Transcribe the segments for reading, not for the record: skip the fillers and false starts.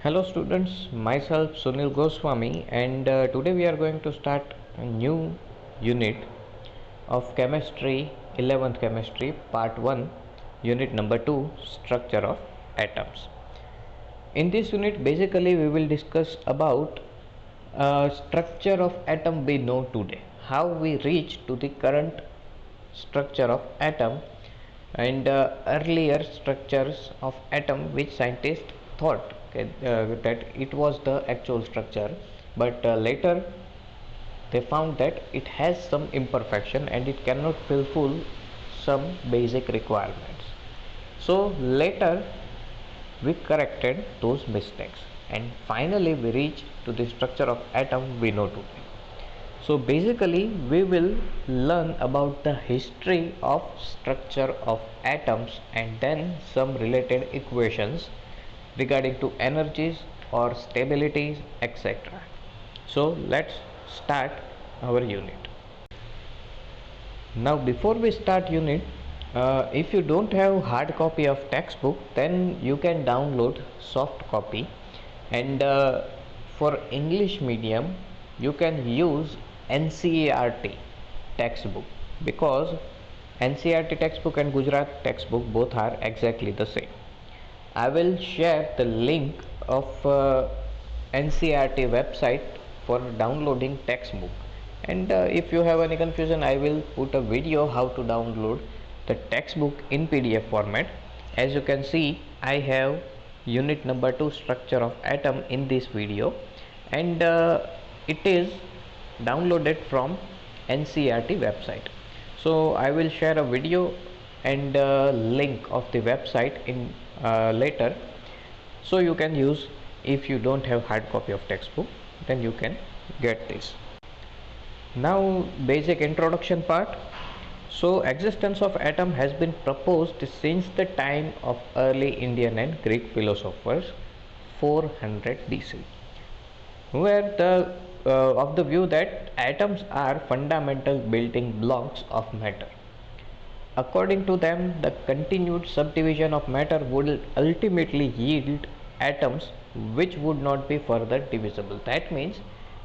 Hello students, myself Sunil Goswami, and today we are going to start a new unit of chemistry, 11th chemistry, part 1, unit number 2, structure of atoms. In this unit basically we will discuss about structure of atom we know today, how we reach to the current structure of atom, and earlier structures of atom which scientists thought that it was the actual structure, but later they found that it has some imperfection and it cannot fulfill some basic requirements. So later we corrected those mistakes and finally we reached to the structure of atom we know today. So basically we will learn about the history of structure of atoms and then some related equations regarding to energies or stabilities, etc. So let's start our unit. Now before we start unit, if you don't have hard copy of textbook, then you can download soft copy, and for English medium you can use NCERT textbook, because NCERT textbook and Gujarat textbook both are exactly the same. I will share the link of NCERT website for downloading textbook, and if you have any confusion I will put a video how to download the textbook in PDF format. As you can see, I have unit number 2 structure of atom in this video, and it is downloaded from NCERT website. So I will share a video and link of the website in later, so you can use. If you don't have hard copy of textbook, then you can get this. Now basic introduction part. So existence of atom has been proposed since the time of early Indian and Greek philosophers 400 BC, where the of the view that atoms are fundamental building blocks of matter. According to them, the continued subdivision of matter would ultimately yield atoms which would not be further divisible. That means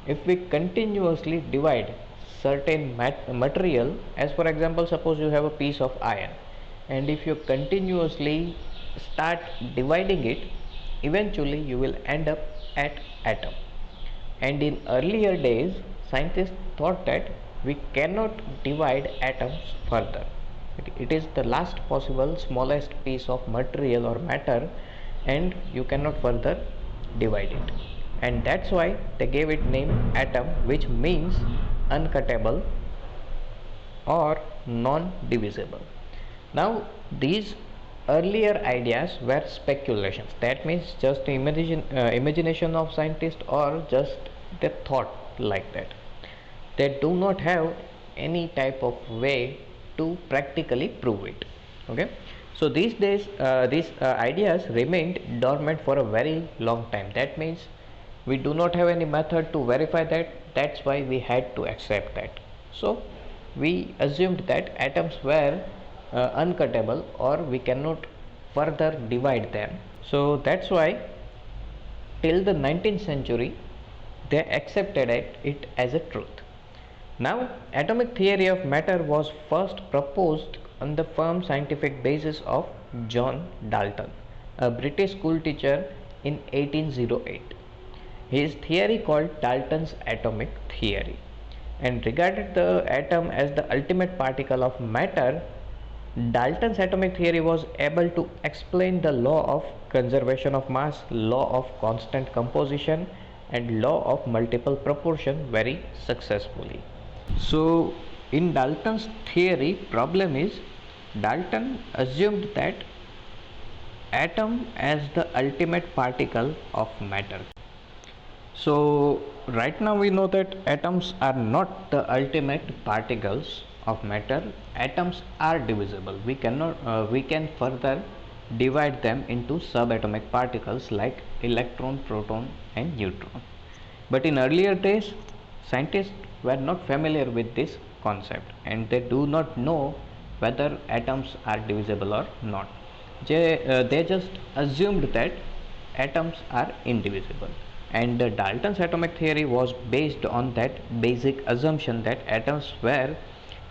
if we continuously divide certain material, as for example suppose you have a piece of iron, and if you continuously start dividing it, eventually you will end up at atom. And in earlier days scientists thought that we cannot divide atoms further. It is the last possible smallest piece of material or matter, and you cannot further divide it, and that's why they gave it name atom, which means uncuttable or non-divisible. Now these earlier ideas were speculations, that means just the imagination of scientists or just the thought like that. They do not have any type of way to practically prove it. Okay, so these days these ideas remained dormant for a very long time. That means we do not have any method to verify that. That's why we had to accept that. So we assumed that atoms were uncuttable or we cannot further divide them. So that's why till the 19th century they accepted it as a truth. Now, atomic theory of matter was first proposed on the firm scientific basis of John Dalton, a British school teacher in 1808. His theory called Dalton's atomic theory and regarded the atom as the ultimate particle of matter. Dalton's atomic theory was able to explain the law of conservation of mass, law of constant composition, and law of multiple proportion very successfully. So in Dalton's theory, problem is Dalton assumed that atom as the ultimate particle of matter. So right now we know that atoms are not the ultimate particles of matter. Atoms are divisible. We can further divide them into subatomic particles like electron, proton, and neutron. But in earlier days, scientists were not familiar with this concept and they do not know whether atoms are divisible or not. They just assumed that atoms are indivisible, and Dalton's atomic theory was based on that basic assumption that atoms were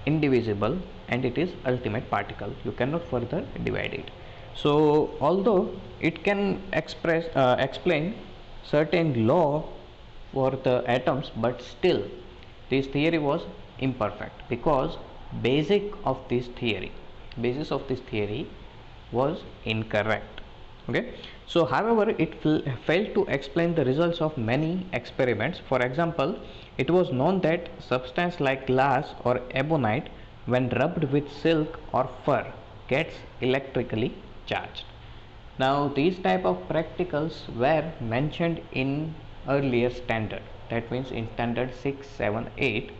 indivisible and it is ultimate particle, you cannot further divide it. So although it can explain certain law for the atoms, but still this theory was imperfect because basis of this theory was incorrect. Okay, so however it failed to explain the results of many experiments. For example, it was known that substance like glass or ebonite, when rubbed with silk or fur, gets electrically charged. Now these type of practicals were mentioned in earlier standard, that means in standard 6, 7, 8,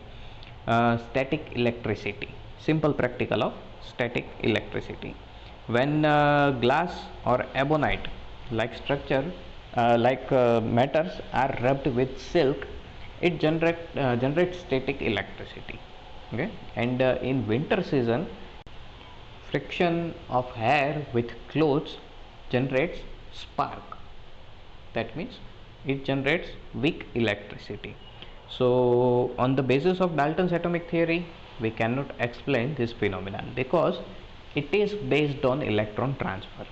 static electricity, simple practical of static electricity. When glass or ebonite like structure matters are rubbed with silk, it generates static electricity. Okay, and in winter season, friction of hair with clothes generates spark, that means it generates weak electricity. So on the basis of Dalton's atomic theory, we cannot explain this phenomenon because it is based on electron transfer.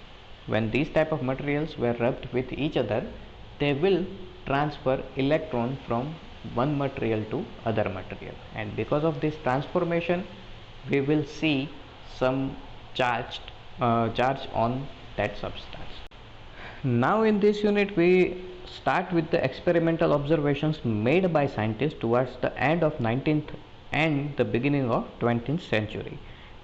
When these type of materials were rubbed with each other, they will transfer electron from one material to other material, and because of this transformation we will see some charge on that substance. Now in this unit we start with the experimental observations made by scientists towards the end of 19th and the beginning of 20th century.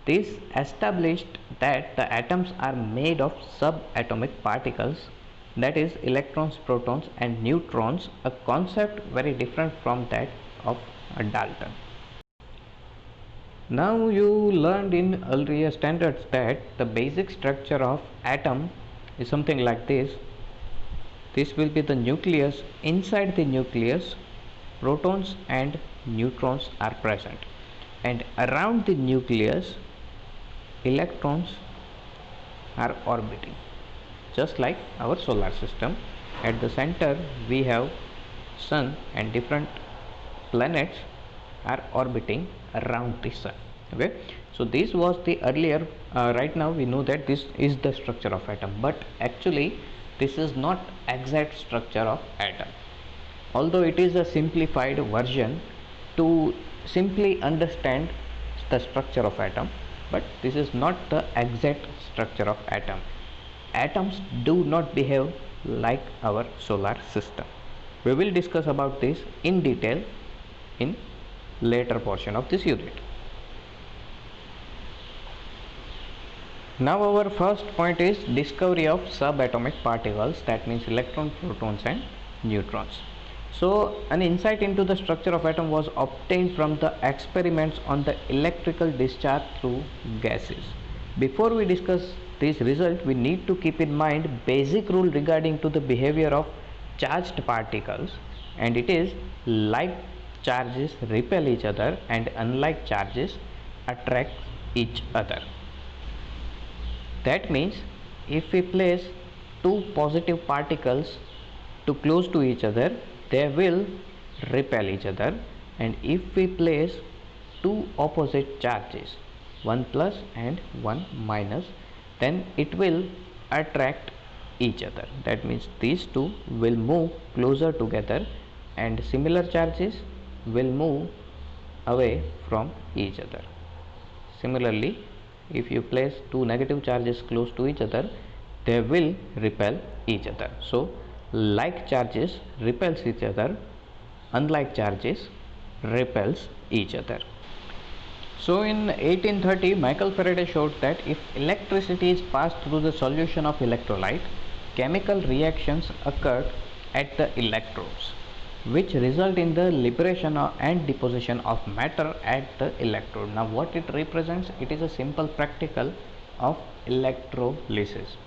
This established that the atoms are made of subatomic particles, that is electrons, protons and neutrons, a concept very different from that of Dalton. Now you learned in earlier standards that the basic structure of atom is something like this. This will be the nucleus. Inside the nucleus, protons and neutrons are present, and around the nucleus, electrons are orbiting, just like our solar system. At the center we have sun, and different planets are orbiting around the sun. Okay, so this was the earlier right now we know that this is the structure of atom, but actually this is not exact structure of atom, although it is a simplified version to simply understand the structure of atom, but this is not the exact structure of atom. Atoms do not behave like our solar system. We will discuss about this in detail in later portion of this unit. Now our first point is discovery of subatomic particles, that means electrons, protons and neutrons. So an insight into the structure of atom was obtained from the experiments on the electrical discharge through gases. Before we discuss this result, we need to keep in mind basic rule regarding to the behavior of charged particles, and it is like charges repel each other and unlike charges attract each other. That means if we place two positive particles too close to each other, they will repel each other, and if we place two opposite charges, one plus and one minus, then it will attract each other. That means these two will move closer together and similar charges will move away from each other. Similarly, if you place two negative charges close to each other, they will repel each other. So like charges repels each other, unlike charges repels each other. So in 1830, Michael Faraday showed that if electricity is passed through the solution of electrolyte, chemical reactions occurred at the electrodes, which result in the liberation and deposition of matter at the electrode. Now what it represents? It is a simple practical of electrolysis.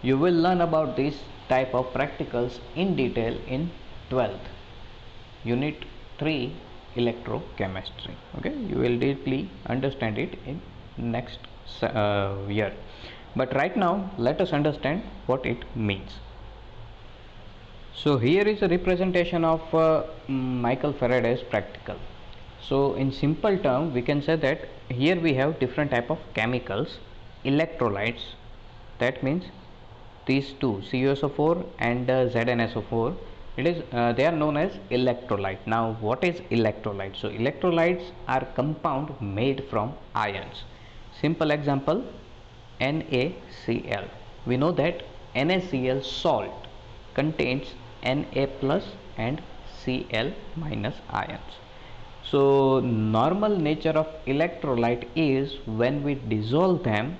You will learn about this type of practicals in detail in 12th unit 3 electrochemistry. Okay, you will deeply understand it in next year, but right now let us understand what it means. So here is a representation of Michael Faraday's practical. So in simple term we can say that here we have different type of chemicals, electrolytes. That means these two, CuSO4 and ZnSO4, it is they are known as electrolyte. Now what is electrolyte? So electrolytes are compound made from ions. Simple example, NaCl. We know that NaCl salt contains Na plus and Cl minus ions. So normal nature of electrolyte is when we dissolve them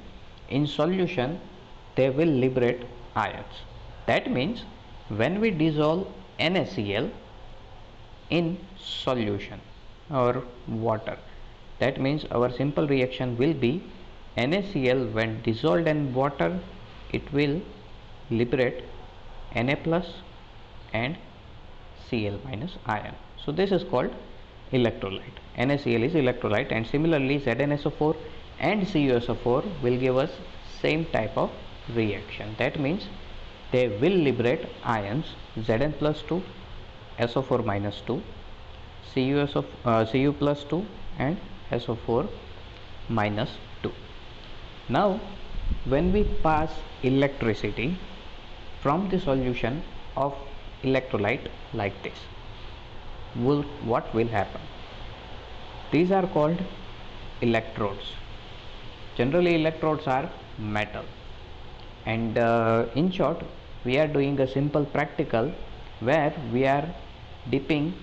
in solution, they will liberate ions. That means when we dissolve NaCl in solution or water, that means our simple reaction will be NaCl when dissolved in water, it will liberate Na plus and Cl minus ion. So this is called electrolyte. NaCl is electrolyte, and similarly ZnSO4 and CuSO4 will give us same type of reaction. That means they will liberate ions Zn plus 2, SO4 minus 2, Cu plus 2 and SO4 minus 2. Now when we pass electricity from the solution of electrolyte like this, what will happen? These are called electrodes. Generally electrodes are metal, and in short we are doing a simple practical where we are dipping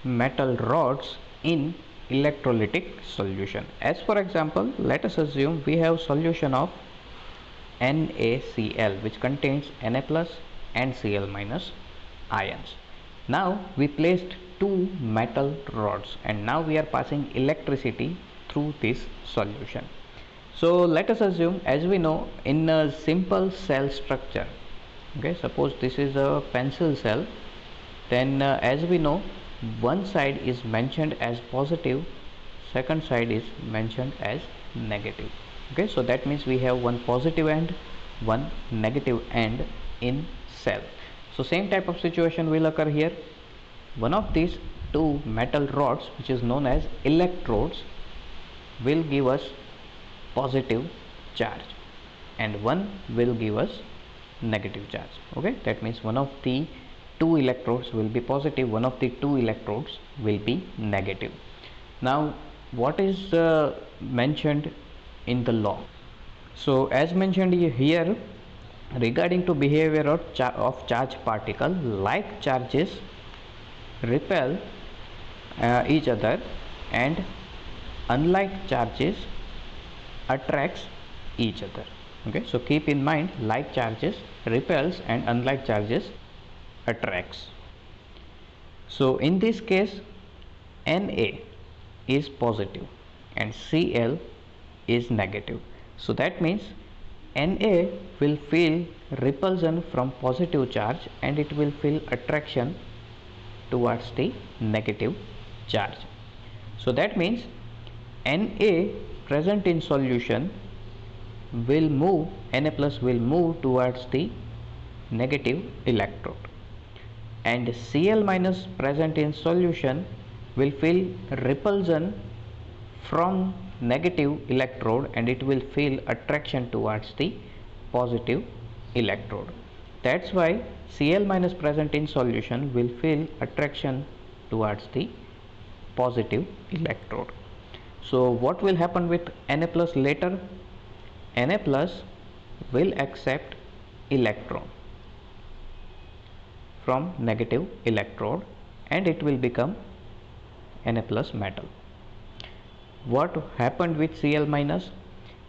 metal rods in electrolytic solution. As for example, let us assume we have solution of NaCl which contains Na plus and Cl minus ions. Now we placed two metal rods and now we are passing electricity through this solution. So let us assume, as we know, in a simple cell structure, okay, suppose this is a pencil cell, then as we know, one side is mentioned as positive, second side is mentioned as negative. Okay, so that means we have one positive end, one negative end in cell. So same type of situation will occur here. One of these two metal rods, which is known as electrodes, will give us positive charge and one will give us negative charge. Okay, that means one of the two electrodes will be positive, one of the two electrodes will be negative. Now what is mentioned in the law? So as mentioned here, regarding to behavior of charge particle, like charges repel each other and unlike charges attracts each other. Okay, so keep in mind, like charges repels and unlike charges attracts. So in this case Na is positive and Cl is negative. So that means Na will feel repulsion from positive charge and it will feel attraction towards the negative charge. So that means Na present in solution will move, Na plus will move towards the negative electrode, and Cl minus present in solution will feel repulsion from negative electrode and it will feel attraction towards the positive electrode. That's why Cl minus present in solution will feel attraction towards the positive electrode. So what will happen with Na plus later? Na plus will accept electron from negative electrode and it will become Na plus metal. What happened with Cl minus?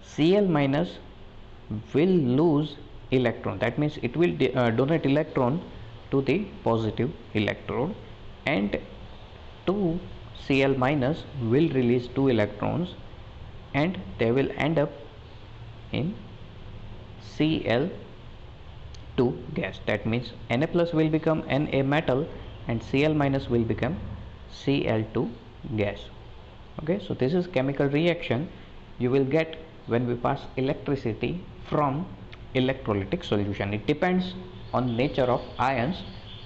Cl minus will lose electron, that means it will donate electron to the positive electrode, and 2 Cl minus will release 2 electrons and they will end up in Cl2 gas. That means Na plus will become Na metal and Cl minus will become Cl2 gas. Okay, so this is chemical reaction you will get when we pass electricity from electrolytic solution. It depends on nature of ions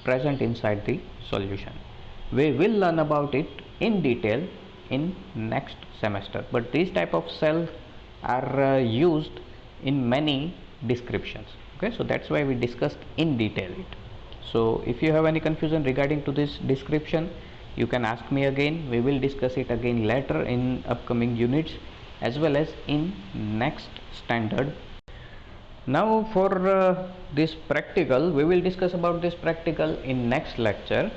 present inside the solution. We will learn about it in detail in next semester, but these type of cells are used in many descriptions. Okay, so that's why we discussed in detail it. So if you have any confusion regarding to this description, you can ask me again. We will discuss it again later in upcoming units as well as in next standard. Now for this practical, we will discuss about this practical in next lecture.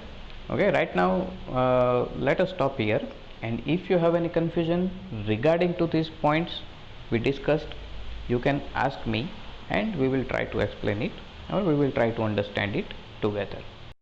Okay, right now let us stop here, and if you have any confusion regarding to these points we discussed, you can ask me and we will try to explain it, or we will try to understand it together.